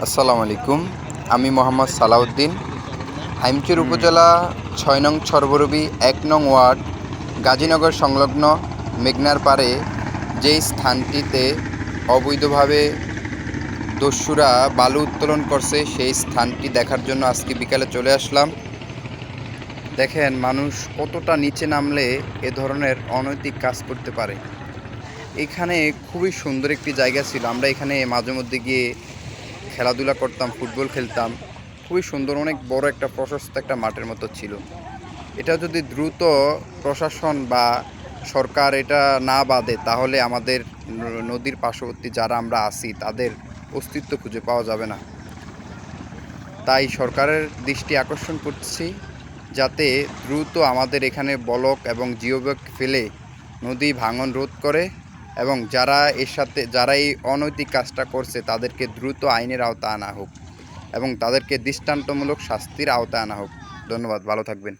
আসসালামু আলাইকুম। আমি মোহাম্মদ সালাউদ্দিন। হাইমচর উপজেলা ৬ নং ছরবরবি ১ নং ওয়ার্ড গাজীনগর সংলগ্ন মেঘনার পাড়ে যেই স্থানটিতে অবৈধভাবে দস্যুরা বালু উত্তোলন করছে সেই স্থানটি দেখার জন্য আজকে বিকালে চলে আসলাম। দেখেন মানুষ কতটা নিচে নামলে এ ধরনের অনৈতিক কাজ করতে পারে। এখানে খুবই সুন্দর একটি জায়গা ছিল। আমরা এখানে মাঝে মধ্যে গিয়ে খেলাধুলা করতাম, ফুটবল খেলতাম। খুবই সুন্দর, অনেক বড় একটা প্রশস্ত একটা মাঠের মতো ছিল। এটা যদি দ্রুত প্রশাসন বা সরকার এটা না বাঁধে তাহলে আমাদের নদীর পার্শ্ববর্তী যারা আমরা আছি তাদের অস্তিত্ব খুঁজে পাওয়া যাবে না। তাই সরকারের দৃষ্টি আকর্ষণ করছি যাতে দ্রুত আমাদের এখানে ব্লক এবং জিও ব্লক ফেলে নদী ভাঙন রোধ করে এবং যারা এই অনৈতিক কাজটা করছে তাদেরকে দ্রুত আইনের আওতায় আনা হোক এবং তাদেরকে দৃষ্টান্তমূলক শাস্তির আওতায় আনা হোক। ধন্যবাদ, ভালো থাকবেন।